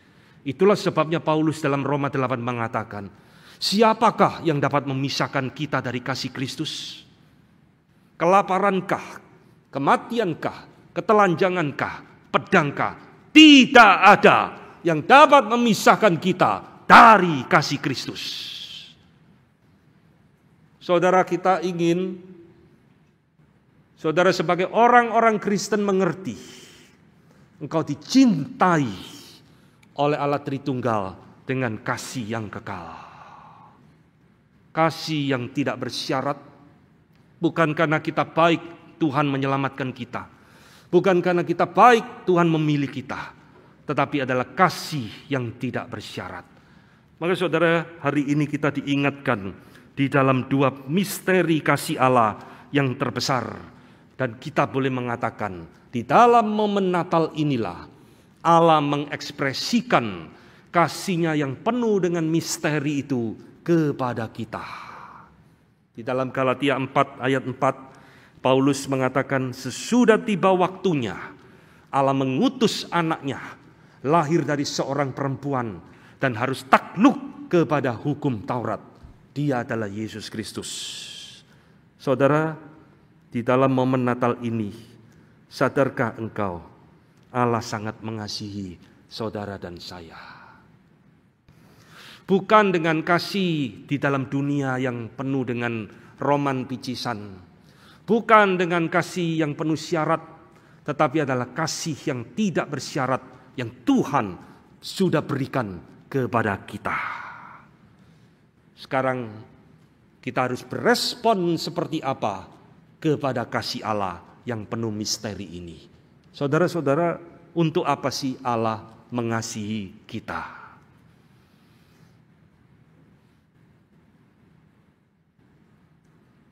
Itulah sebabnya Paulus dalam Roma 8 mengatakan, siapakah yang dapat memisahkan kita dari kasih Kristus? Kelaparankah, kematiankah, ketelanjangankah, pedangkah? Tidak ada yang dapat memisahkan kita dari kasih Kristus. Saudara, kita ingin saudara sebagai orang-orang Kristen mengerti, engkau dicintai oleh Allah Tritunggal dengan kasih yang kekal. Kasih yang tidak bersyarat. Bukan karena kita baik Tuhan menyelamatkan kita. Bukan karena kita baik Tuhan memilih kita. Tetapi adalah kasih yang tidak bersyarat. Maka saudara, hari ini kita diingatkan di dalam dua misteri kasih Allah yang terbesar. Dan kita boleh mengatakan, di dalam momen Natal inilah Allah mengekspresikan kasih-Nya yang penuh dengan misteri itu kepada kita. Di dalam Galatia 4 ayat 4, Paulus mengatakan, sesudah tiba waktunya, Allah mengutus anaknya, lahir dari seorang perempuan, dan harus takluk kepada hukum Taurat. Dia adalah Yesus Kristus. Saudara, di dalam momen Natal ini, sadarkah engkau, Allah sangat mengasihi saudara dan saya. Bukan dengan kasih di dalam dunia yang penuh dengan roman picisan. Bukan dengan kasih yang penuh syarat. Tetapi adalah kasih yang tidak bersyarat. Yang Tuhan sudah berikan kepada kita. Sekarang kita harus berespon seperti apa kepada kasih Allah yang penuh misteri ini. Saudara-saudara, untuk apa sih Allah mengasihi kita?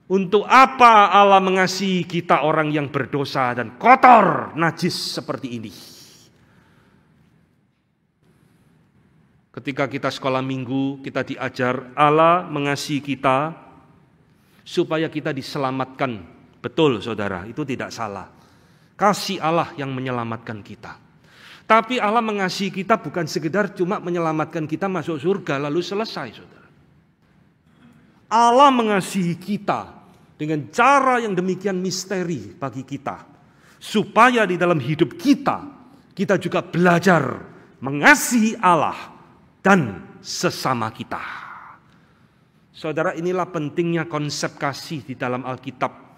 Untuk apa Allah mengasihi kita orang yang berdosa dan kotor, najis seperti ini? Ketika kita sekolah minggu, kita diajar Allah mengasihi kita supaya kita diselamatkan. Betul saudara, itu tidak salah. Kasih Allah yang menyelamatkan kita. Tapi Allah mengasihi kita bukan sekedar cuma menyelamatkan kita masuk surga lalu selesai saudara. Allah mengasihi kita dengan cara yang demikian misteri bagi kita. Supaya di dalam hidup kita, kita juga belajar mengasihi Allah dan sesama kita. Saudara, inilah pentingnya konsep kasih di dalam Alkitab.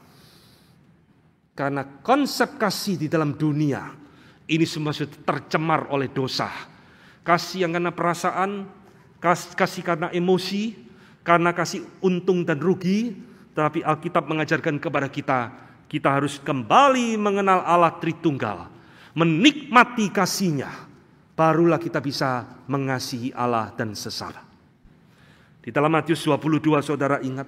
Karena konsep kasih di dalam dunia, ini semua sudah tercemar oleh dosa. Kasih yang karena perasaan, kasih karena emosi, karena kasih untung dan rugi. Tapi Alkitab mengajarkan kepada kita, kita harus kembali mengenal Allah Tritunggal, menikmati kasih-Nya, barulah kita bisa mengasihi Allah dan sesama. Di dalam Matius 22, saudara ingat,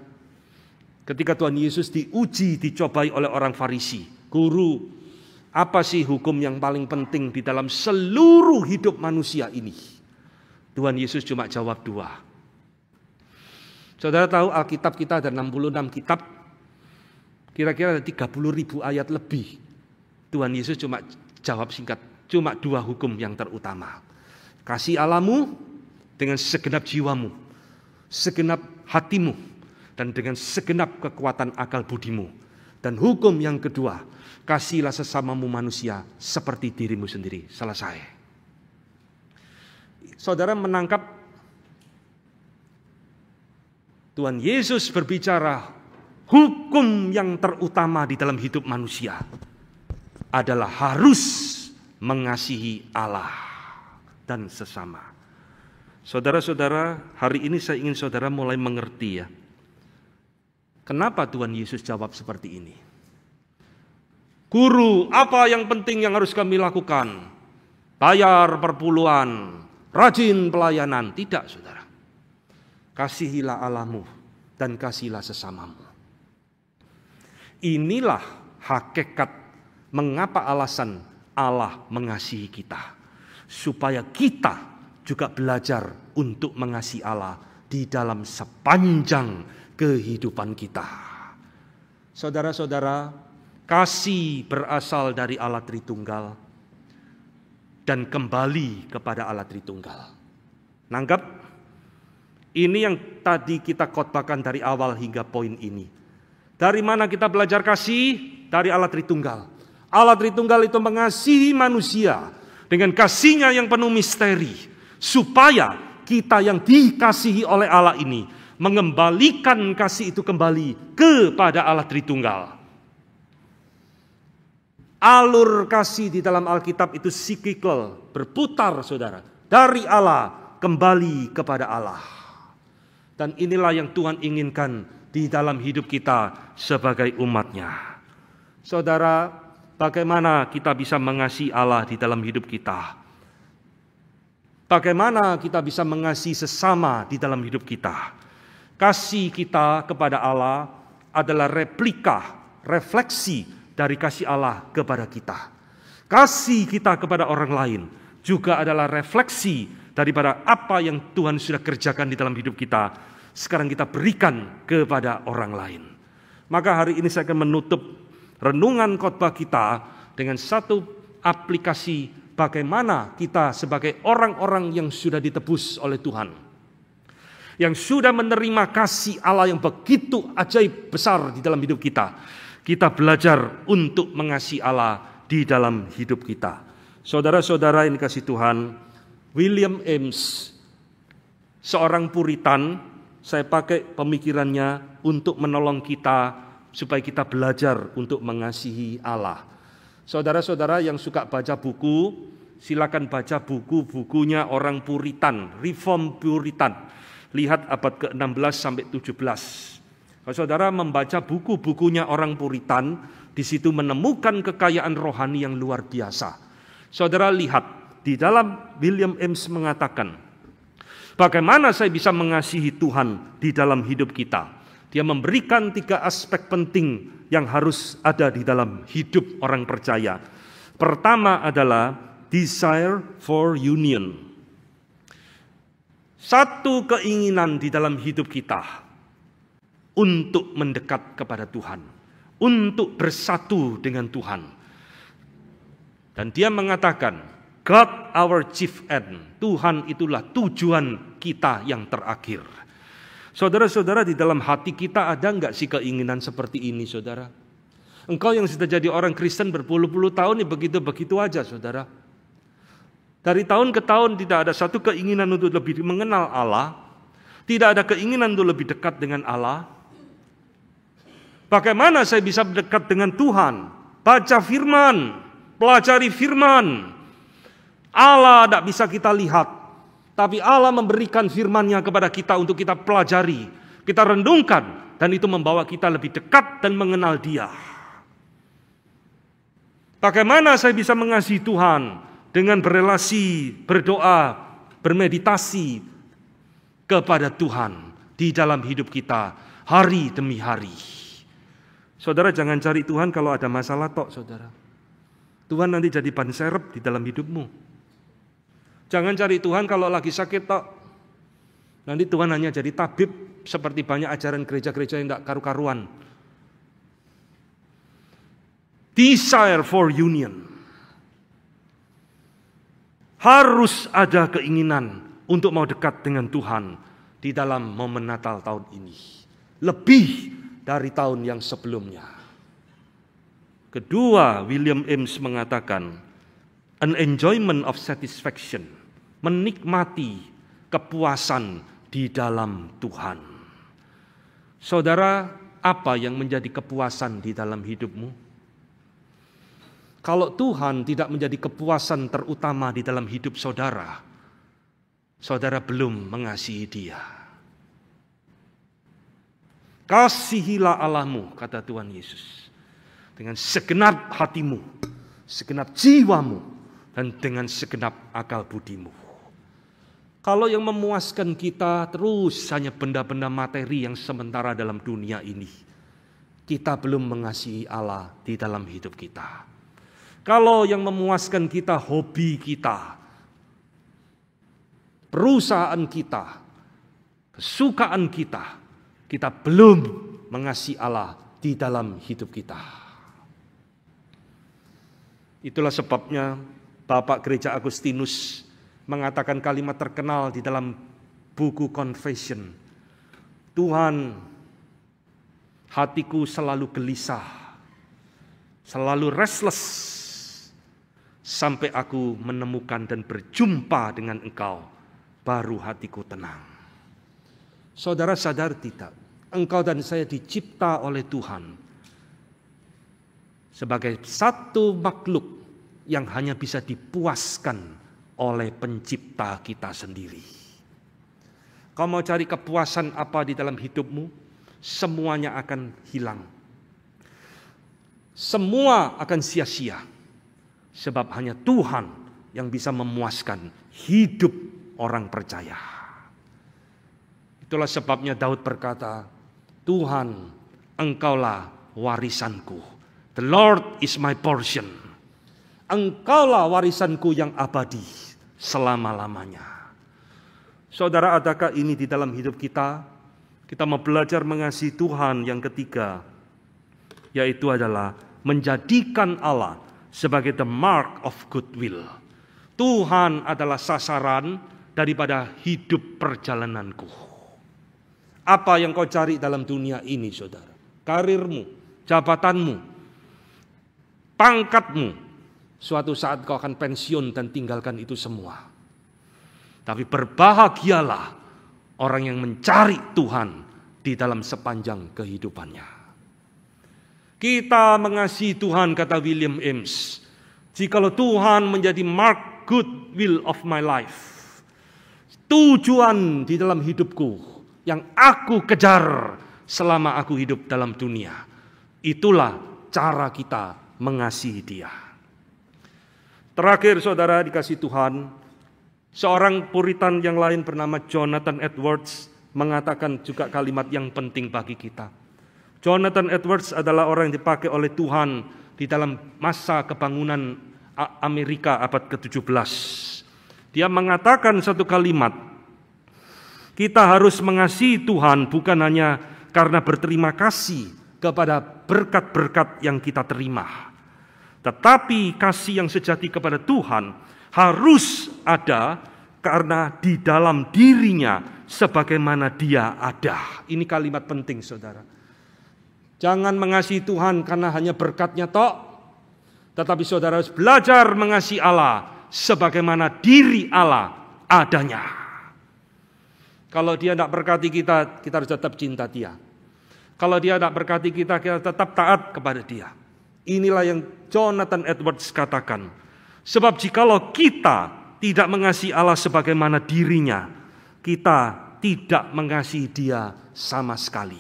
ketika Tuhan Yesus diuji, dicobai oleh orang Farisi, guru, apa sih hukum yang paling penting di dalam seluruh hidup manusia ini? Tuhan Yesus cuma jawab dua. Saudara tahu Alkitab kita ada 66 kitab, kira-kira ada 30.000 ayat lebih. Tuhan Yesus cuma jawab singkat, cuma dua hukum yang terutama. Kasih Allahmu dengan segenap jiwamu, segenap hatimu, dan dengan segenap kekuatan akal budimu. Dan hukum yang kedua, kasihlah sesamamu manusia seperti dirimu sendiri. Selesai. Saudara menangkap Tuhan Yesus berbicara hukum yang terutama di dalam hidup manusia adalah harus mengasihi Allah dan sesama. Saudara-saudara, hari ini saya ingin saudara mulai mengerti ya. Kenapa Tuhan Yesus jawab seperti ini? Guru, apa yang penting yang harus kami lakukan? Bayar perpuluhan, rajin pelayanan. Tidak, saudara. Kasihilah Allahmu dan kasihilah sesamamu. Inilah hakikat mengapa alasan Allah mengasihi kita. Supaya kita juga belajar untuk mengasihi Allah di dalam sepanjang kehidupan kita. Saudara-saudara, kasih berasal dari Allah Tritunggal dan kembali kepada Allah Tritunggal. Nangkep? Ini yang tadi kita khotbahkan dari awal hingga poin ini. Dari mana kita belajar kasih? Dari Allah Tritunggal. Allah Tritunggal itu mengasihi manusia dengan kasih-Nya yang penuh misteri, supaya kita yang dikasihi oleh Allah ini mengembalikan kasih itu kembali kepada Allah Tritunggal. Alur kasih di dalam Alkitab itu cyclical, berputar saudara. Dari Allah kembali kepada Allah. Dan inilah yang Tuhan inginkan di dalam hidup kita sebagai umat-Nya. Saudara, bagaimana kita bisa mengasihi Allah di dalam hidup kita? Bagaimana kita bisa mengasihi sesama di dalam hidup kita? Kasih kita kepada Allah adalah replika, refleksi dari kasih Allah kepada kita. Kasih kita kepada orang lain juga adalah refleksi daripada apa yang Tuhan sudah kerjakan di dalam hidup kita. Sekarang kita berikan kepada orang lain. Maka hari ini saya akan menutup renungan khotbah kita dengan satu aplikasi bagaimana kita sebagai orang-orang yang sudah ditebus oleh Tuhan, yang sudah menerima kasih Allah yang begitu ajaib besar di dalam hidup kita. Kita belajar untuk mengasihi Allah di dalam hidup kita. Saudara-saudara yang dikasihi Tuhan, William Ames, seorang Puritan, saya pakai pemikirannya untuk menolong kita supaya kita belajar untuk mengasihi Allah. Saudara-saudara yang suka baca buku, silakan baca buku-bukunya orang Puritan, Reform Puritan. Lihat abad ke-16 sampai 17. Kalau saudara membaca buku-bukunya orang Puritan, di situ menemukan kekayaan rohani yang luar biasa. Saudara lihat, di dalam William Ames mengatakan, bagaimana saya bisa mengasihi Tuhan di dalam hidup kita. Dia memberikan 3 aspek penting yang harus ada di dalam hidup orang percaya. Pertama adalah desire for union. Satu keinginan di dalam hidup kita untuk mendekat kepada Tuhan, untuk bersatu dengan Tuhan. Dan dia mengatakan, God our chief end. Tuhan itulah tujuan kita yang terakhir. Saudara-saudara, di dalam hati kita ada enggak sih keinginan seperti ini, saudara? Engkau yang sudah jadi orang Kristen berpuluh-puluh tahun, ya begitu-begitu aja, saudara. Dari tahun ke tahun tidak ada satu keinginan untuk lebih mengenal Allah. Tidak ada keinginan untuk lebih dekat dengan Allah. Bagaimana saya bisa dekat dengan Tuhan? Baca firman, pelajari firman. Allah tidak bisa kita lihat, tapi Allah memberikan firman-Nya kepada kita untuk kita pelajari, kita renungkan, dan itu membawa kita lebih dekat dan mengenal Dia. Bagaimana saya bisa mengasihi Tuhan? Dengan berelasi, berdoa, bermeditasi kepada Tuhan di dalam hidup kita hari demi hari. Saudara, jangan cari Tuhan kalau ada masalah tok, saudara. Tuhan nanti jadi ban serep di dalam hidupmu. Jangan cari Tuhan kalau lagi sakit tok. Nanti Tuhan hanya jadi tabib seperti banyak ajaran gereja-gereja yang tidak karu-karuan. Desire for union. Harus ada keinginan untuk mau dekat dengan Tuhan di dalam momen Natal tahun ini. Lebih dari tahun yang sebelumnya. Kedua, William Ames mengatakan, an enjoyment of satisfaction, menikmati kepuasan di dalam Tuhan. Saudara, apa yang menjadi kepuasan di dalam hidupmu? Kalau Tuhan tidak menjadi kepuasan terutama di dalam hidup saudara, saudara belum mengasihi Dia. Kasihilah Allahmu, kata Tuhan Yesus, dengan segenap hatimu, segenap jiwamu, dan dengan segenap akal budimu. Kalau yang memuaskan kita terus hanya benda-benda materi yang sementara dalam dunia ini, kita belum mengasihi Allah di dalam hidup kita. Kalau yang memuaskan kita hobi kita, perusahaan kita, kesukaan kita, kita belum mengasihi Allah di dalam hidup kita. Itulah sebabnya Bapak Gereja Agustinus mengatakan kalimat terkenal di dalam buku Confession. Tuhan, hatiku selalu gelisah, selalu restless, sampai aku menemukan dan berjumpa dengan Engkau, baru hatiku tenang. Saudara sadar tidak? Engkau dan saya dicipta oleh Tuhan sebagai satu makhluk yang hanya bisa dipuaskan oleh pencipta kita sendiri. Kau mau cari kepuasan apa di dalam hidupmu? Semuanya akan hilang. Semua akan sia-sia. Sebab hanya Tuhan yang bisa memuaskan hidup orang percaya. Itulah sebabnya Daud berkata, Tuhan, Engkaulah warisanku. The Lord is my portion. Engkaulah warisanku yang abadi selama-lamanya. Saudara, adakah ini di dalam hidup kita? Kita mau belajar mengasihi Tuhan yang ketiga, yaitu adalah menjadikan Allah sebagai the mark of goodwill. Tuhan adalah sasaran daripada hidup perjalananku. Apa yang kau cari dalam dunia ini, saudara? Karirmu, jabatanmu, pangkatmu. Suatu saat kau akan pensiun dan tinggalkan itu semua. Tapi berbahagialah orang yang mencari Tuhan di dalam sepanjang kehidupannya. Kita mengasihi Tuhan, kata William Ames, jikalau Tuhan menjadi mark goodwill of my life. Tujuan di dalam hidupku yang aku kejar selama aku hidup dalam dunia. Itulah cara kita mengasihi Dia. Terakhir, saudara dikasih Tuhan, seorang Puritan yang lain bernama Jonathan Edwards mengatakan juga kalimat yang penting bagi kita. Jonathan Edwards adalah orang yang dipakai oleh Tuhan di dalam masa kebangunan Amerika abad ke-17. Dia mengatakan satu kalimat, kita harus mengasihi Tuhan bukan hanya karena berterima kasih kepada berkat-berkat yang kita terima. Tetapi kasih yang sejati kepada Tuhan harus ada karena di dalam dirinya sebagaimana Dia ada. Ini kalimat penting, saudara. Jangan mengasihi Tuhan karena hanya berkatnya tok. Tetapi saudara harus belajar mengasihi Allah sebagaimana diri Allah adanya. Kalau Dia tidak berkati kita, kita harus tetap cinta Dia. Kalau Dia tidak berkati kita, kita tetap taat kepada Dia. Inilah yang Jonathan Edwards katakan. Sebab jikalau kita tidak mengasihi Allah sebagaimana dirinya, kita tidak mengasihi Dia sama sekali.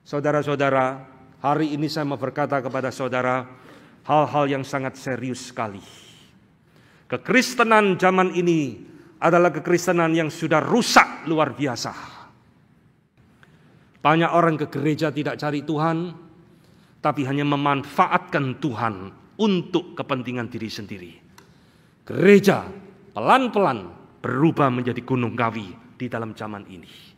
Saudara-saudara, hari ini saya mau berkata kepada saudara hal-hal yang sangat serius sekali. Kekristenan zaman ini adalah kekristenan yang sudah rusak luar biasa. Banyak orang ke gereja tidak cari Tuhan, tapi hanya memanfaatkan Tuhan untuk kepentingan diri sendiri. Gereja pelan-pelan berubah menjadi gunung kawi di dalam zaman ini.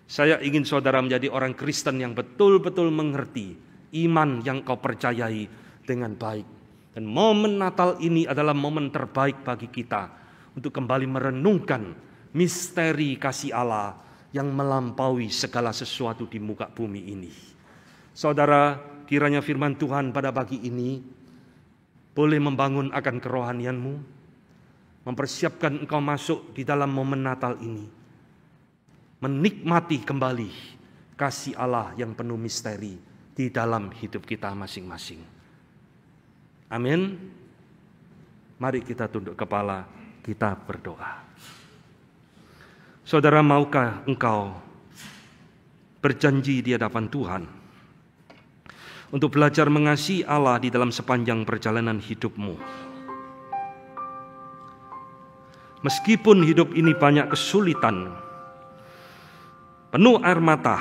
Saya ingin saudara menjadi orang Kristen yang betul-betul mengerti iman yang kau percayai dengan baik. Dan momen Natal ini adalah momen terbaik bagi kita untuk kembali merenungkan misteri kasih Allah yang melampaui segala sesuatu di muka bumi ini. Saudara, kiranya firman Tuhan pada pagi ini boleh membangun akan kerohanianmu, mempersiapkan engkau masuk di dalam momen Natal ini, menikmati kembali kasih Allah yang penuh misteri di dalam hidup kita masing-masing. Amin. Mari kita tunduk kepala, kita berdoa. Saudara, maukah engkau berjanji di hadapan Tuhan untuk belajar mengasihi Allah di dalam sepanjang perjalanan hidupmu? Meskipun hidup ini banyak kesulitan, penuh air mata,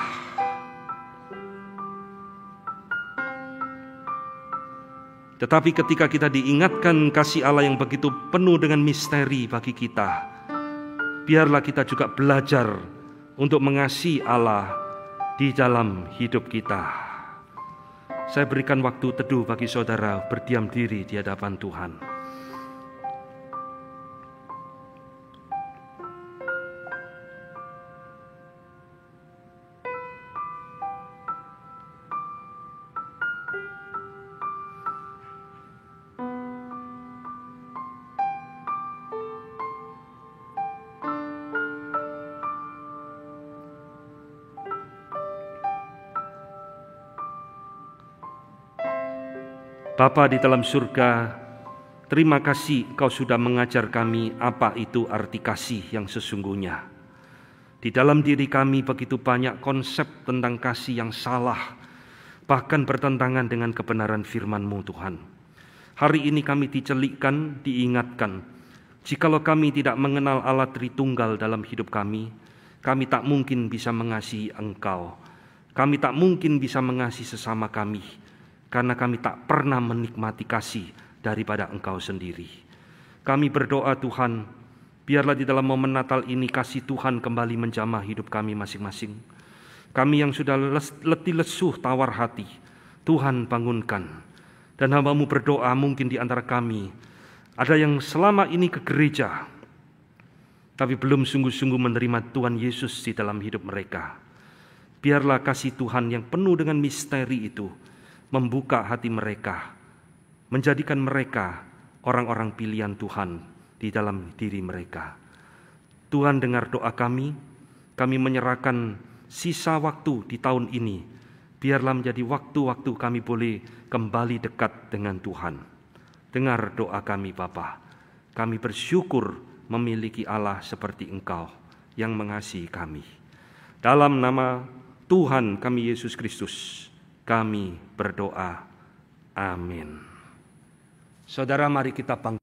tetapi ketika kita diingatkan kasih Allah yang begitu penuh dengan misteri bagi kita, biarlah kita juga belajar untuk mengasihi Allah di dalam hidup kita. Saya berikan waktu teduh bagi saudara berdiam diri di hadapan Tuhan. Bapa di dalam surga, terima kasih Kau sudah mengajar kami apa itu arti kasih yang sesungguhnya. Di dalam diri kami begitu banyak konsep tentang kasih yang salah, bahkan bertentangan dengan kebenaran firman-Mu Tuhan. Hari ini kami dicelikkan, diingatkan, jikalau kami tidak mengenal Allah Tritunggal dalam hidup kami tak mungkin bisa mengasihi Engkau. Kami tak mungkin bisa mengasihi sesama kami, karena kami tak pernah menikmati kasih daripada Engkau sendiri. Kami berdoa Tuhan, biarlah di dalam momen Natal ini kasih Tuhan kembali menjamah hidup kami masing-masing. Kami yang sudah letih lesuh tawar hati, Tuhan bangunkan. Dan hamba-Mu berdoa mungkin di antara kami ada yang selama ini ke gereja, tapi belum sungguh-sungguh menerima Tuhan Yesus di dalam hidup mereka. Biarlah kasih Tuhan yang penuh dengan misteri itu membuka hati mereka, menjadikan mereka orang-orang pilihan Tuhan di dalam diri mereka. Tuhan, dengar doa kami menyerahkan sisa waktu di tahun ini, biarlah menjadi waktu-waktu kami boleh kembali dekat dengan Tuhan. Dengar doa kami Bapa, kami bersyukur memiliki Allah seperti Engkau yang mengasihi kami. Dalam nama Tuhan kami Yesus Kristus, kami berdoa. Amin. Saudara, mari kita bangkit.